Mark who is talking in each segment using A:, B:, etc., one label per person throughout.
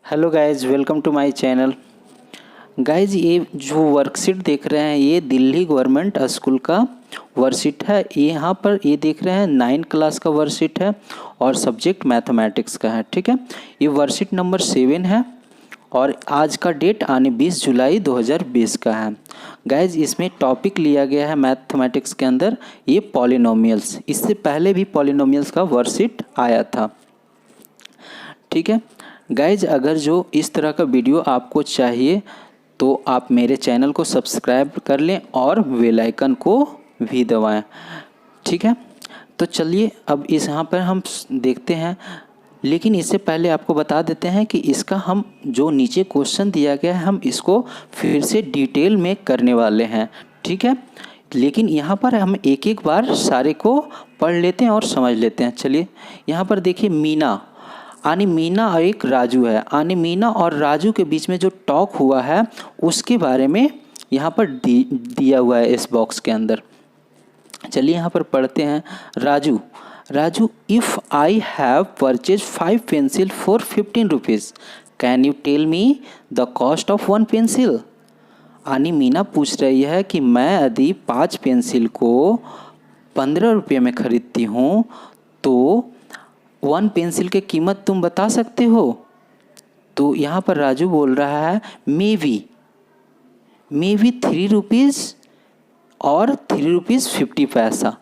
A: Hello guys, welcome to my channel. Guys, ये जो worksheet देख रहे हैं ये दिल्ली गवर्नमेंट स्कूल का वर्कशीट है। यहाँ पर ये देख रहे हैं 9 क्लास का वर्कशीट है और सब्जेक्ट मैथमेटिक्स का है। ठीक है, ये वर्कशीट नंबर 7 है और आज का डेट आने 20 जुलाई 2020 का है। गाइज, इसमें टॉपिक लिया गया है मैथमेटिक्स के अंदर ये पॉलिनोमियल्स। इससे पहले भी पॉलिनोमियल्स का वर्कशीट आया था। ठीक है गाइज, अगर जो इस तरह का वीडियो आपको चाहिए तो आप मेरे चैनल को सब्सक्राइब कर लें और बेल आइकन को भी दबाएं। ठीक है, तो चलिए अब इस यहाँ पर हम देखते हैं। लेकिन इससे पहले आपको बता देते हैं कि इसका हम जो नीचे क्वेश्चन दिया गया है हम इसको फिर से डिटेल में करने वाले हैं। ठीक है, लेकिन यहाँ पर हम एक एक बार सारे को पढ़ लेते हैं और समझ लेते हैं। चलिए यहाँ पर देखिए, मीना और एक राजू है। मीना और राजू के बीच में जो टॉक हुआ है उसके बारे में यहाँ पर दिया हुआ है इस बॉक्स के अंदर। चलिए यहाँ पर पढ़ते हैं। Raju, if I have purchase 5 pencil for 15 rupees, can you tell me the cost of 1 pencil. Meena पूछ रही है कि मैं यदि 5 पेंसिल को 15 रुपये में खरीदती हूँ तो 1 पेंसिल की कीमत तुम बता सकते हो। तो यहाँ पर राजू बोल रहा है मे बी 3 रुपीज़ और 3 रुपीज़ 50 पैसा।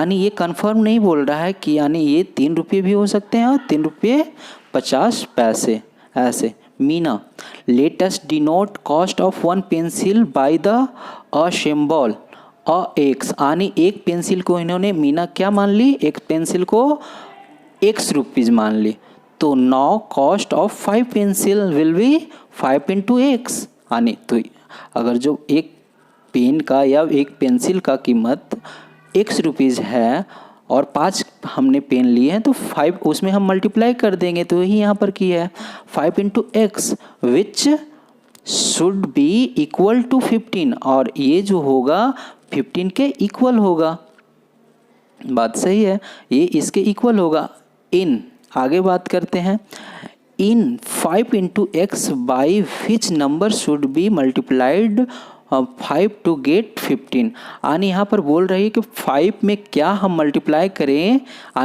A: ये कंफर्म नहीं बोल रहा है कि ये 3 रुपये भी हो सकते हैं और 3 रुपये 50 पैसे। ऐसे Meena, let us denote cost of 1 pencil by the a symbol a x. एक पेंसिल को इन्होंने मीना क्या मान ली, एक पेंसिल को x रुपीज़ मान ली। तो now cost of 5 pencil will be 5 into x. तो अगर जो एक पेन का या एक पेंसिल का कीमत x रुपीज़ है और 5 हमने पेन लिए हैं तो 5 उसमें हम मल्टीप्लाई कर देंगे। तो यही यहाँ पर किया है 5 into x which should be equal to 15, और ये जो होगा 15 के इक्वल होगा। बात सही है, ये इसके इक्वल होगा। आगे बात करते हैं। 5 into x by which number should be multiplied 5 to get 15। यहाँ पर बोल रही है कि 5 में क्या हम मल्टीप्लाई करें,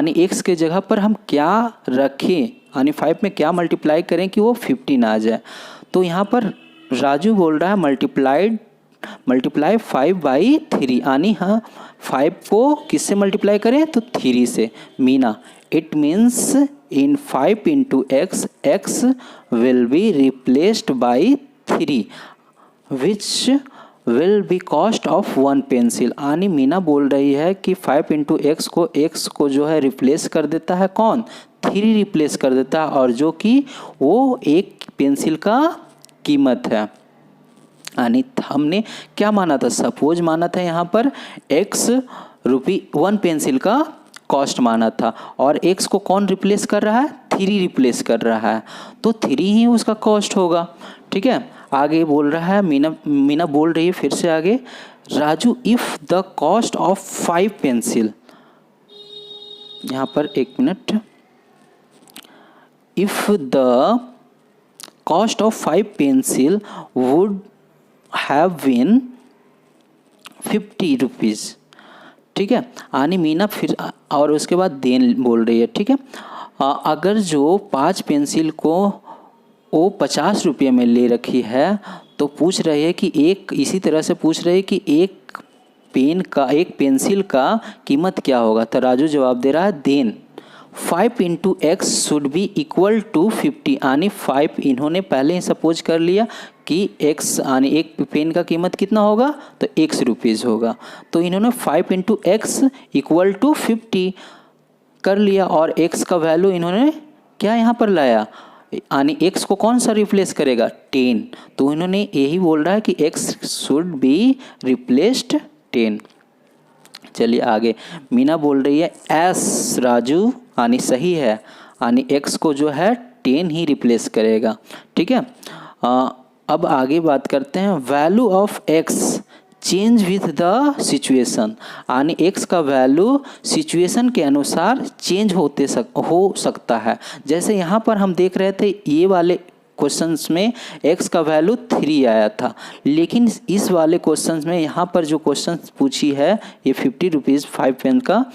A: एक्स के जगह पर हम क्या रखें, 5 में क्या मल्टीप्लाई करें कि वो 15 आ जाए। तो यहाँ पर राजू बोल रहा है मल्टीप्लाई 5/3, 5 को किससे मल्टीप्लाई करें तो 3 से। Meena, it means in 5 into x will be replaced by 3 which will be cost of 1 pencil. Meena बोल रही है कि 5 इंटू एक्स को जो है रिप्लेस कर देता है, कौन, 3 रिप्लेस कर देता है, और जो कि वो एक पेंसिल का कीमत है। हमने क्या माना था, सपोज माना था यहाँ पर ₹1 पेंसिल का कॉस्ट माना था, और x को कौन रिप्लेस कर रहा है, 3 रिप्लेस कर रहा है, तो 3 ही उसका कॉस्ट होगा। ठीक है, आगे बोल रहा है मीना बोल रही है फिर से आगे, Raju if the cost of 5 pencil, यहाँ पर 1 minute, if the cost of 5 pencil would have been 50 rupees. ठीक है, मीना फिर और उसके बाद देन बोल रही है। ठीक है, अगर जो 5 पेंसिल को वो 50 रुपये में ले रखी है तो पूछ रही है कि इसी तरह से पूछ रही है कि एक पेंसिल का कीमत क्या होगा। तो राजू जवाब दे रहा है then 5 into x should be equal to 50। 5 इन्होंने पहले ही सपोज कर लिया कि x एक पेन का कीमत कितना होगा तो x रुपीज़ होगा, तो इन्होंने 5 इंटू एक्स इक्वल टू 50 कर लिया, और x का वैल्यू इन्होंने क्या यहाँ पर लाया, x को कौन सा रिप्लेस करेगा, 10। तो इन्होंने यही बोल रहा है कि x शुड बी रिप्लेस्ड 10। चलिए आगे, मीना बोल रही है एस राजू, सही है, x को जो है 10 ही रिप्लेस करेगा। ठीक है, अब आगे बात करते हैं। Value of x change with the situation, x का वैल्यू सिचुएशन के अनुसार चेंज हो सकता है। जैसे यहाँ पर हम देख रहे थे ये वाले क्वेश्चंस में x का वैल्यू 3 आया था, लेकिन इस वाले क्वेश्चंस में यहाँ पर जो क्वेश्चन पूछी है ये 50 रुपीज़ 5 पेन का,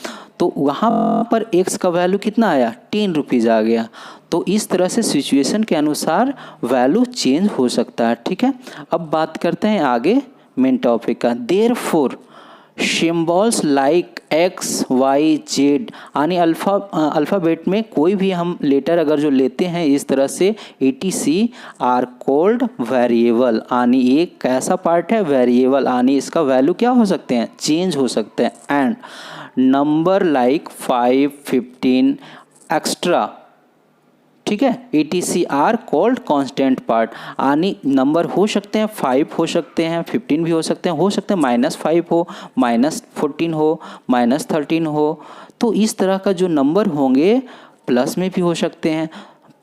A: तो वहाँ पर x का वैल्यू कितना आया 10 रुपीज़ आ गया। तो इस तरह से सिचुएशन के अनुसार वैल्यू चेंज हो सकता है। ठीक है, अब बात करते हैं आगे मेन टॉपिक का। Therefore symbols like x y z यानी अल्फ़ाबेट में कोई भी हम लेटर अगर जो लेते हैं इस तरह से etc आर कॉल्ड वेरिएबल, यानी एक कैसा पार्ट है वेरिएबल, यानी इसका वैल्यू क्या हो सकते हैं चेंज हो सकते हैं। एंड नंबर लाइक 5 15 एक्स्ट्रा, ठीक है, etc are called constant part, यानी नंबर हो सकते हैं 5 हो सकते हैं 15 भी हो सकते हैं -5 हो -14 हो -13 हो, तो इस तरह का जो नंबर होंगे प्लस में भी हो सकते हैं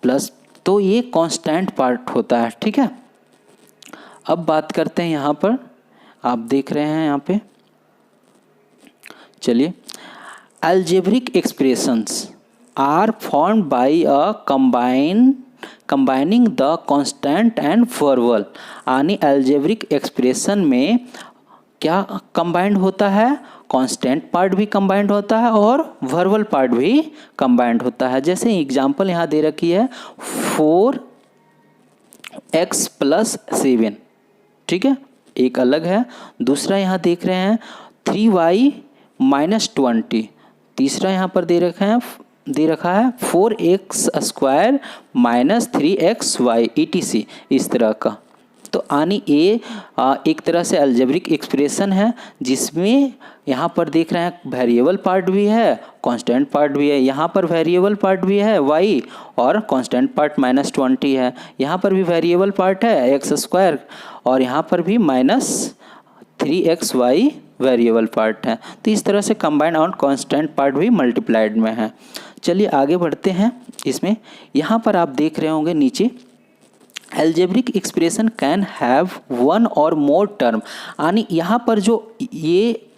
A: प्लस, तो ये कांस्टेंट पार्ट होता है। ठीक है, अब बात करते हैं यहाँ पर, आप देख रहे हैं यहाँ पे, चलिए, algebraic expressions are formed by a combining the constant and verbal, यानी algebraic expression में क्या कंबाइंड होता है, कांस्टेंट पार्ट भी कंबाइंड होता है और वर्बल पार्ट भी कंबाइंड होता है। जैसे एग्जांपल यहाँ दे रखी है 4x + 7, ठीक है, एक अलग है। दूसरा यहाँ देख रहे हैं 3y - 20, तीसरा यहाँ पर दे रखा है 4x² - 3xy etc, इस तरह का। तो यानी ये एक तरह से अलजेब्रिक एक्सप्रेशन है जिसमें यहाँ पर देख रहे हैं वेरिएबल पार्ट भी है कांस्टेंट पार्ट भी है, यहाँ पर वेरिएबल पार्ट भी है y और कांस्टेंट पार्ट -20 है, यहाँ पर भी वेरिएबल पार्ट है x² और यहाँ पर भी -3xy वेरिएबल पार्ट है। तो इस तरह से कंबाइंड और कांस्टेंट पार्ट भी मल्टीप्लाइड में है। चलिए आगे बढ़ते हैं इसमें। यहाँ पर आप देख रहे होंगे नीचे algebraic expression can have one और मोर टर्म, यानी यहाँ पर ये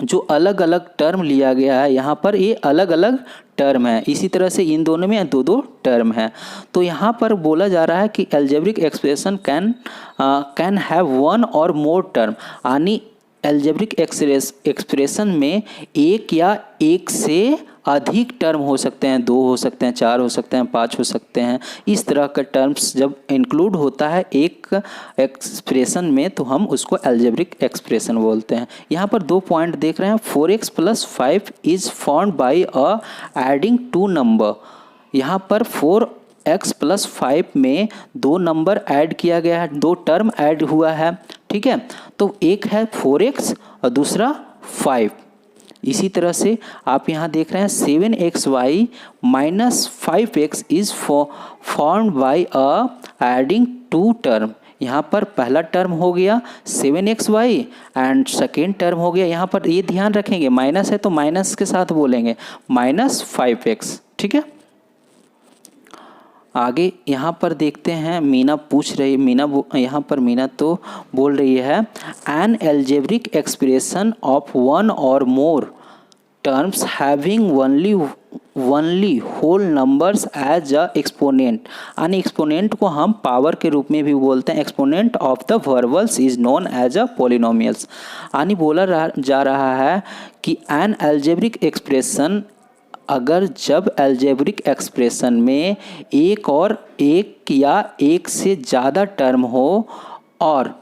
A: जो अलग अलग टर्म लिया गया है यहाँ पर ये अलग अलग टर्म है, इसी तरह से इन दोनों में दो टर्म है। तो यहाँ पर बोला जा रहा है कि algebraic expression can have one और मोर टर्म, यानी अलजेब्रिक एक्सप्रेशन में एक या एक से अधिक टर्म हो सकते हैं, 2 हो सकते हैं, 4 हो सकते हैं, 5 हो सकते हैं। इस तरह का टर्म्स जब इंक्लूड होता है एक एक्सप्रेशन में तो हम उसको अलजेब्रिक एक्सप्रेशन बोलते हैं। यहाँ पर 2 पॉइंट देख रहे हैं, 4x + 5 is formed by a adding 2 number. यहाँ पर 4x + 5 में 2 नंबर ऐड किया गया है, 2 टर्म ऐड हुआ है, ठीक है। तो एक है 4x और दूसरा 5। इसी तरह से आप यहाँ देख रहे हैं 7xy - 5x is formed by a adding 2 term. यहाँ पर पहला टर्म हो गया 7xy एंड सेकेंड टर्म हो गया, यहाँ पर ये ध्यान रखेंगे माइनस है तो माइनस के साथ बोलेंगे -5x, ठीक है। आगे यहाँ पर देखते हैं, मीना तो बोल रही है an algebraic expression of one और more terms having only whole numbers as a exponent, यानी एक्सपोनेंट को हम पावर के रूप में भी बोलते हैं। Exponent of the verbals is known as a polynomials, यानी बोला जा रहा है कि एन अलजेब्रिक एक्सप्रेशन, अगर जब अलजेब्रिक एक्सप्रेशन में एक और एक या एक से ज़्यादा टर्म हो और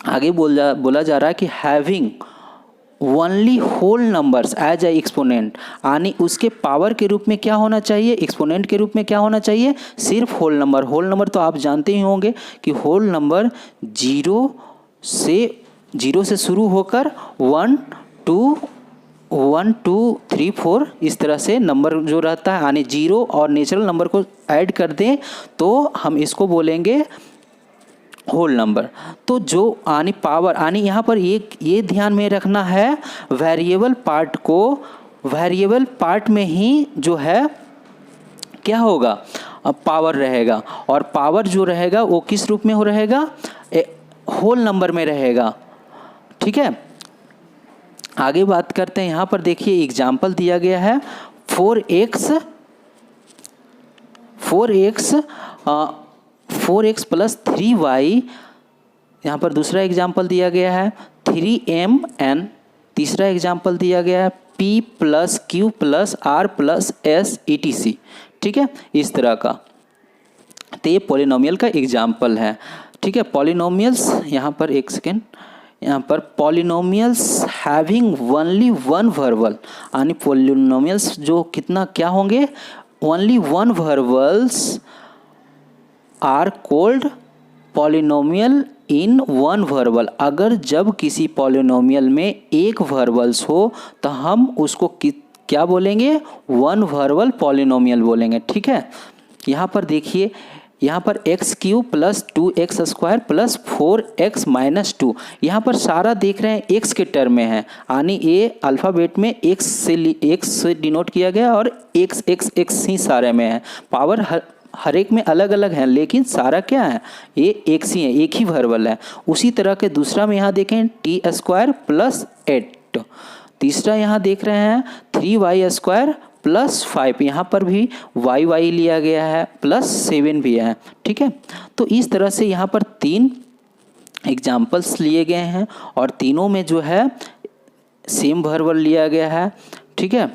A: आगे बोला जा रहा है कि having only whole numbers as a exponent, यानी उसके पावर के रूप में क्या होना चाहिए, एक्सपोनेंट के रूप में क्या होना चाहिए, सिर्फ होल नंबर। होल नंबर तो आप जानते ही होंगे कि होल नंबर 0 से शुरू होकर 1 2 3 4 इस तरह से नंबर जो रहता है, यानी 0 और नेचुरल नंबर को ऐड कर दें तो हम इसको बोलेंगे होल नंबर। तो जो यानी पावर, यानी यहाँ पर ये ध्यान में रखना है वेरिएबल पार्ट को, वेरिएबल पार्ट में ही जो है क्या होगा, पावर रहेगा, और पावर जो रहेगा वो किस रूप में रहेगा, होल नंबर में रहेगा, ठीक है। आगे बात करते हैं, यहाँ पर देखिए एग्जाम्पल दिया गया है 4x 4x प्लस 3y, यहाँ पर दूसरा एग्जाम्पल दिया गया है 3mn, तीसरा एग्जाम्पल दिया गया है p plus Q plus r plus s etc। ठीक है, इस तरह का। तो ये पॉलिनोमियल का एग्जाम्पल है। ठीक है, पॉलिनोमियल्स, यहाँ पर एक सेकेंड, यहाँ पर polynomials having only one verbal, यानी पॉलिनोमियल्स जो कितना क्या होंगे, only one verbals are called polynomial in one verbal. अगर जब किसी पॉलिनोमियल में एक वर्बल्स हो तो हम उसको क्या बोलेंगे, वन वर्बल पॉलिनोमियल बोलेंगे। ठीक है, यहाँ पर देखिए, यहाँ पर x cube plus 2x square plus 4x minus 2, यहाँ पर सारा देख रहे हैं x के टर्म में है, यानी ये अल्फ़ाबेट में x से डिनोट किया गया और x ही सारे में है। पावर हर एक में अलग अलग है, लेकिन सारा क्या है, ये एक ही है, एक ही वर्बल है। उसी तरह के दूसरा में यहाँ देखें टी स्क्वायर प्लस 8, तीसरा यहाँ देख रहे हैं 3y स्क्वायर प्लस 5, यहाँ पर भी y लिया गया है, प्लस 7 भी है। ठीक है, तो इस तरह से यहाँ पर 3 एग्जाम्पल्स लिए गए हैं और तीनों में जो है सेम वर्बल लिया गया है। ठीक है,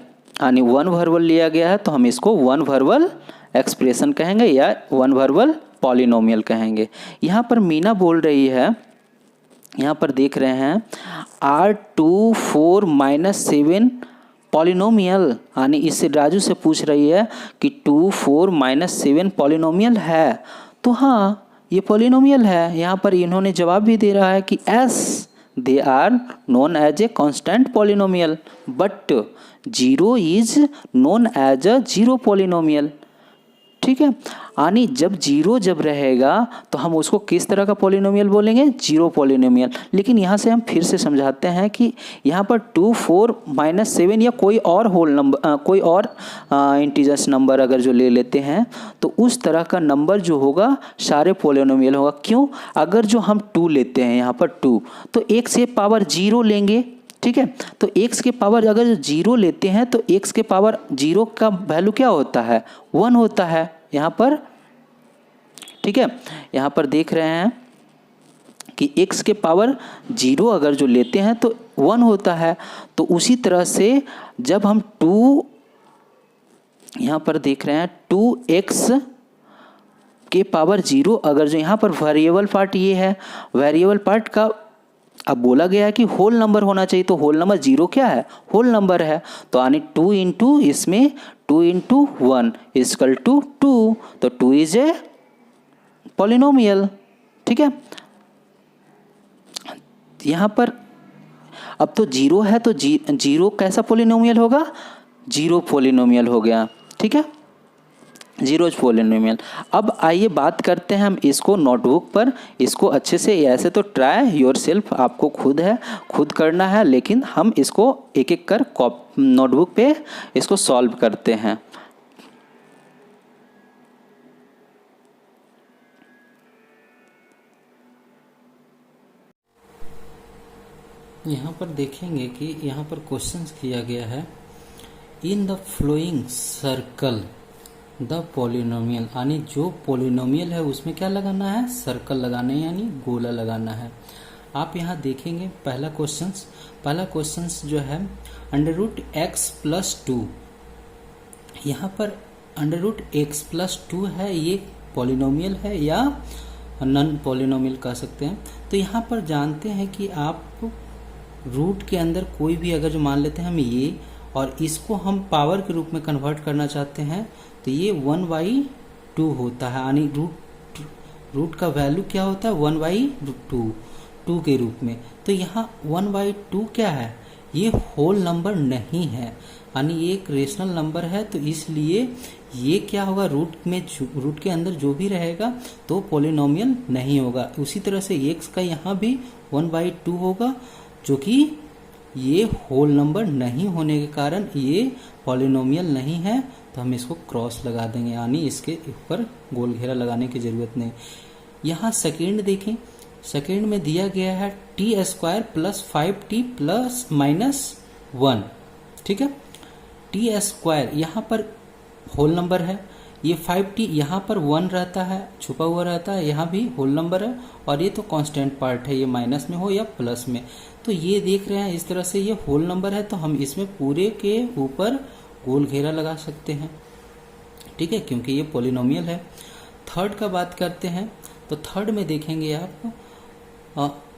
A: यानी वन वर्बल लिया गया है, तो हम इसको वन वर्बल एक्सप्रेशन कहेंगे या वन वर्बल पॉलिनोमियल कहेंगे। यहाँ पर मीना बोल रही है, यहाँ पर देख रहे हैं R2 4 माइनस 7 पॉलिनोमियल, यानी इससे राजू से पूछ रही है कि 2 4 माइनस 7 पॉलिनोमियल है। तो हाँ, ये पॉलिनोमियल है। यहाँ पर इन्होंने जवाब भी दे रहा है कि as they are known as a constant polynomial but 0 is known as a zero polynomial. ठीक है, यानी जब जीरो जब रहेगा तो हम उसको किस तरह का पॉलिनोमियल बोलेंगे, जीरो पॉलिनोमियल। लेकिन यहाँ से हम फिर से समझाते हैं कि यहाँ पर 2 4 माइनस 7 या कोई और होल नंबर, कोई और इंटीजर्स नंबर अगर जो ले लेते हैं तो उस तरह का नंबर जो होगा सारे पॉलिनोमियल होगा। क्यों, अगर जो हम 2 लेते हैं यहाँ पर 2, तो एक से पावर 0 लेंगे। ठीक है, तो x के पावर अगर 0 लेते हैं तो x के पावर 0 का वैल्यू क्या होता है, 1 होता है यहाँ पर। ठीक है, यहाँ पर देख रहे हैं कि x के पावर 0 अगर जो लेते हैं तो 1 होता है। तो उसी तरह से जब हम 2, यहाँ पर देख रहे हैं 2x के पावर 0, अगर जो यहाँ पर वेरिएबल पार्ट ये है, वेरिएबल पार्ट का अब बोला गया है कि होल नंबर होना चाहिए, तो होल नंबर 0 क्या है, होल नंबर है। तो यानी 2 इंटू इसमें 2 इंटू 1 इजकल टू 2, तो 2 इज ए पॉलिनोमियल। ठीक है, यहाँ पर अब तो 0 है तो 0 कैसा पॉलिनोमियल होगा, जीरो पॉलिनोमियल हो गया। ठीक है, जीरोज पॉलिनोमियल। अब आइए बात करते हैं हम इसको नोटबुक पर, इसको अच्छे से, ऐसे तो ट्राई योरसेल्फ आपको खुद करना है, लेकिन हम इसको एक एक कर नोटबुक पे इसको सॉल्व करते हैं। यहाँ पर देखेंगे कि यहाँ पर क्वेश्चन किया गया है, in the flowing circle the polynomial, यानी जो पॉलिनोमियल है उसमें क्या लगाना है, सर्कल लगाना है, यानी गोला लगाना है। आप यहाँ देखेंगे पहला क्वेश्चंस जो है √x प्लस 2, यहाँ पर √x प्लस 2 है, ये पॉलिनोमियल है या नॉन पॉलिनोमियल कह सकते हैं। तो यहाँ पर जानते हैं कि आप रूट के अंदर कोई भी अगर जो मान लेते हैं हम ये, और इसको हम पावर के रूप में कन्वर्ट करना चाहते हैं, तो ये 1/2 होता है, यानी रूट का वैल्यू क्या होता है, 1/2 के रूप में। तो यहाँ 1/2 क्या है, ये होल नंबर नहीं है, यानी ये एक रेशनल नंबर है। तो इसलिए ये क्या होगा, रूट के अंदर जो भी रहेगा तो पॉलिनोमियल नहीं होगा। उसी तरह से x का यहाँ भी 1/2 होगा, जो कि ये होल नंबर नहीं होने के कारण ये पॉलिनोमियल नहीं है। तो हम इसको क्रॉस लगा देंगे, यानी इसके ऊपर गोल घेरा लगाने की जरूरत नहीं। यहाँ सेकेंड देखें, सेकेंड में दिया गया है t² plus 5t plus minus 1। ठीक है, t² यहाँ पर होल नंबर है, ये 5t यहाँ पर 1 रहता है, छुपा हुआ रहता है, यहाँ भी होल नंबर है, और ये तो कांस्टेंट पार्ट है, ये माइनस में हो या प्लस में। तो ये देख रहे हैं इस तरह से ये होल नंबर है, तो हम इसमें पूरे के ऊपर गोल घेरा लगा सकते हैं, ठीक है, क्योंकि ये पॉलिनोमियल है। थर्ड का बात करते हैं, तो थर्ड में देखेंगे आप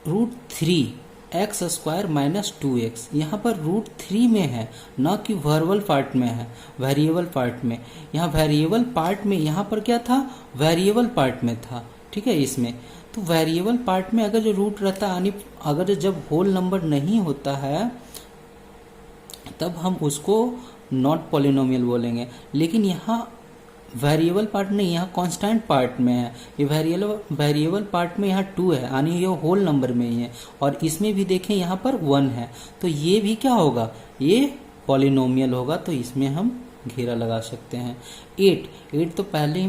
A: √3x² माइनस 2x, यहाँ पर √3 में है, ना कि वर्बल पार्ट में है, वेरिएबल पार्ट में। यहाँ वेरिएबल पार्ट में, यहाँ पर क्या था, वेरिएबल पार्ट में था, ठीक है। इसमें तो वेरिएबल पार्ट में अगर जो रूट रहता है, यानी अगर जब होल नंबर नहीं होता है तब हम उसको नॉट पॉलिनोमियल बोलेंगे। लेकिन यहाँ वेरिएबल पार्ट नहीं, यहाँ कांस्टेंट पार्ट में है, ये वेरिएबल पार्ट में यहाँ 2 है, यानी ये होल नंबर में ही है, और इसमें भी देखें यहाँ पर 1 है, तो ये भी क्या होगा, ये पॉलिनोमियल होगा, तो इसमें हम घेरा लगा सकते हैं। 8 तो पहले ही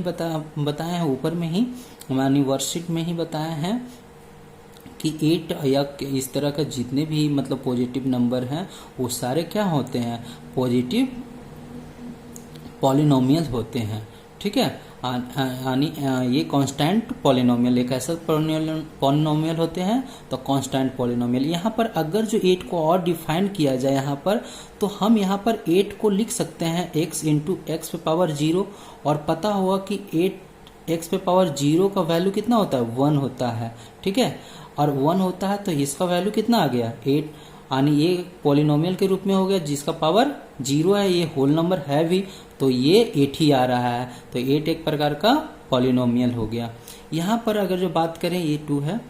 A: बताए हैं ऊपर में ही, यानी वर्कशीट में ही बताया है कि 8 या इस तरह का जितने भी मतलब पॉजिटिव नंबर हैं वो सारे क्या होते हैं, पॉजिटिव पॉलिनोमियल होते हैं, ठीक है। यानी ये कांस्टेंट पॉलिनोमियल, एक ऐसा पॉलिनोमियल होते हैं तो कांस्टेंट पॉलिनोमियल। यहाँ पर अगर जो 8 को और डिफाइन किया जाए यहाँ पर, तो हम यहाँ पर 8 को लिख सकते हैं x इंटू एक्स पे पावर 0, और पता होगा कि 8x पे पावर 0 का वैल्यू कितना होता है, 1 होता है, ठीक है, और 1 होता है तो इसका वैल्यू कितना आ गया, 8, यानी ये पॉलिनोमियल के रूप में हो गया जिसका पावर 0 है, ये होल नंबर है भी, तो ये 8 ही आ रहा है, तो 8 एक प्रकार का पॉलिनोमियल हो गया। यहाँ पर अगर जो बात करें, ये 2 है,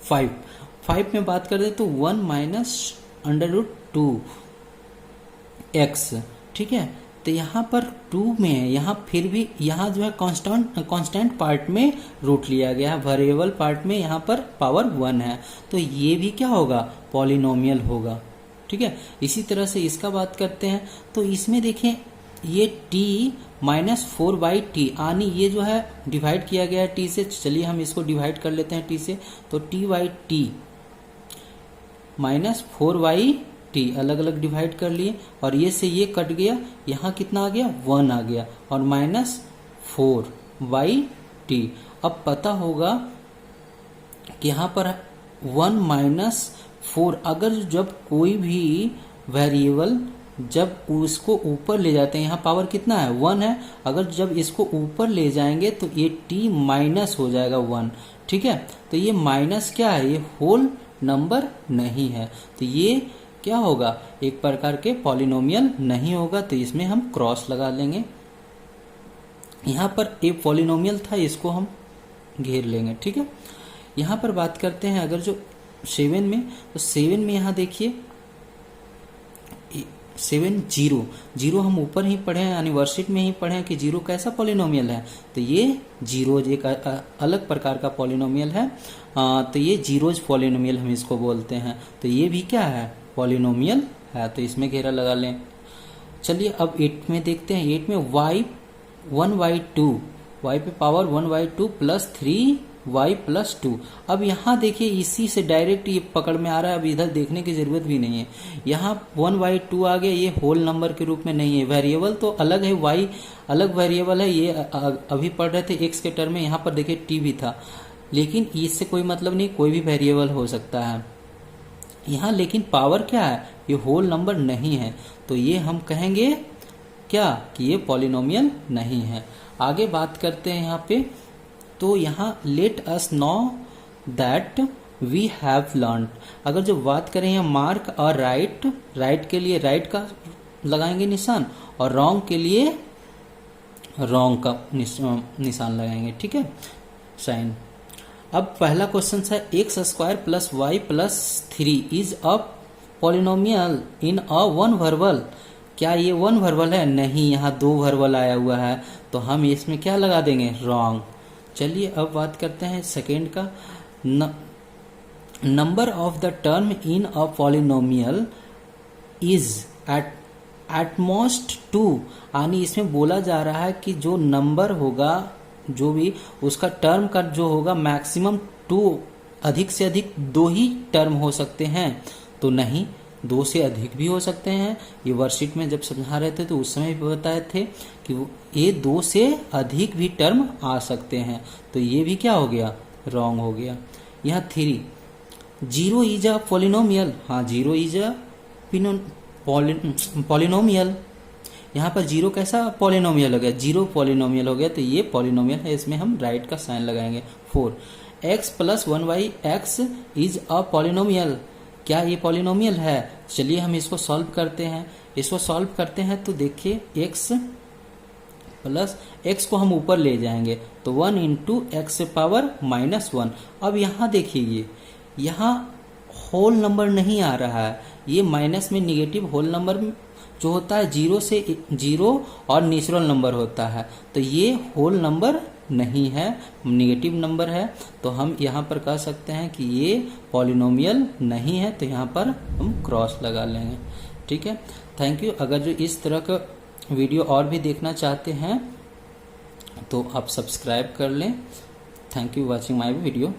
A: 5 में बात करें तो 1 माइनस √2x, ठीक है। तो यहाँ पर 2 में है, यहाँ फिर भी यहाँ जो है कांस्टेंट पार्ट में रूट लिया गया है, वेरिएबल पार्ट में यहाँ पर पावर 1 है, तो ये भी क्या होगा, पॉलिनोमियल होगा, ठीक है। इसी तरह से इसका बात करते हैं, तो इसमें देखें ये t माइनस 4/t, यानी ये जो है डिवाइड किया गया है t से, चलिए हम इसको डिवाइड कर लेते हैं t से, तो t/t माइनस 4/t अलग अलग डिवाइड कर लिए, और ये से ये कट गया, यहाँ कितना आ गया, 1 आ गया, और माइनस 4/t। अब पता होगा कि यहाँ पर 1 माइनस 4, अगर जब कोई भी वेरिएबल जब उसको ऊपर ले जाते हैं, यहाँ पावर कितना है, 1 है, अगर जब इसको ऊपर ले जाएंगे तो ये t माइनस हो जाएगा 1, ठीक है। तो ये माइनस क्या है, ये होल नंबर नहीं है, तो ये क्या होगा, एक प्रकार के पॉलिनोमियल नहीं होगा, तो इसमें हम क्रॉस लगा लेंगे। यहाँ पर एक पॉलिनोमियल था, इसको हम घेर लेंगे, ठीक है। यहाँ पर बात करते हैं अगर जो 7 में, तो 7 में यहाँ देखिए 7 0 हम ऊपर ही पढ़े हैं, यानी वर्कशीट में ही पढ़े हैं कि 0 कैसा पॉलिनोमियल है, तो ये जीरोज एक अलग प्रकार का पॉलिनोमियल है, तो ये जीरोज पॉलिनोमियल हम इसको बोलते हैं, तो ये भी क्या है, पॉलिनोमियल है, तो इसमें घेरा लगा लें। चलिए अब 8 में देखते हैं, 8 में y 1/2, y पे पावर 1/2 प्लस 3y प्लस 2। अब यहाँ देखिए इसी से डायरेक्ट ये पकड़ में आ रहा है, अब इधर देखने की जरूरत भी नहीं है, यहाँ 1/2 आ गया, ये होल नंबर के रूप में नहीं है, वेरिएबल तो अलग है, y अलग वेरिएबल है, ये अभी पढ़ रहे थे x के टर्म में, यहाँ पर देखिए t भी था, लेकिन इससे कोई मतलब नहीं, कोई भी वेरिएबल हो सकता है यहाँ, लेकिन पावर क्या है, ये होल नंबर नहीं है, तो ये हम कहेंगे क्या कि ये पॉलिनोमियल नहीं है। आगे बात करते हैं यहाँ पे, तो यहाँ let us know that we have learn, अगर जो बात करें यहाँ मार्क और राइट के लिए राइट का लगाएंगे निशान, और रॉन्ग के लिए रॉन्ग का निशान लगाएंगे, ठीक है, साइन। अब पहला क्वेश्चन है x² plus y plus 3 is a polynomial in a 1 verbal, क्या ये 1 वर्बल है, नहीं, यहाँ 2 वर्बल आया हुआ है, तो हम इसमें क्या लगा देंगे, रॉन्ग। चलिए अब बात करते हैं सेकेंड का, number of the term in a polynomial is at most 2, यानी इसमें बोला जा रहा है कि जो नंबर होगा, जो भी उसका टर्म का जो होगा मैक्सिमम 2, अधिक से अधिक 2 ही टर्म हो सकते हैं, तो नहीं, 2 से अधिक भी हो सकते हैं। ये वर्कशीट में जब समझा रहे थे तो उस समय भी बताए थे कि ये 2 से अधिक भी टर्म आ सकते हैं। तो ये भी क्या हो गया, रॉन्ग हो गया। यहाँ 3, 0 इज अ पॉलिनोमियल। हाँ, 0 इज अ पॉलिनोमियल। यहाँ पर 0 कैसा पॉलिनोमियल हो गया, 0 पॉलिनोमियल हो गया, तो ये पॉलिनोमियल है, इसमें हम राइट का साइन लगाएंगे। 4, x + 1/x is a polynomial. क्या ये पॉलिनोमियल है? चलिए हम इसको सॉल्व करते हैं। इसको सॉल्व करते हैं तो देखिए x प्लस x को हम ऊपर ले जाएंगे तो 1 × x⁻⁻1। अब यहाँ देखिए, यहाँ होल नंबर नहीं आ रहा है, ये माइनस में निगेटिव होल नंबर जो होता है 0 और नेचुरल नंबर होता है, तो ये होल नंबर नहीं है, निगेटिव नंबर है। तो हम यहाँ पर कह सकते हैं कि ये पॉलिनोमियल नहीं है, तो यहाँ पर हम क्रॉस लगा लेंगे। ठीक है, थैंक यू। अगर जो इस तरह का वीडियो और भी देखना चाहते हैं तो आप सब्सक्राइब कर लें। Thank you watching my video.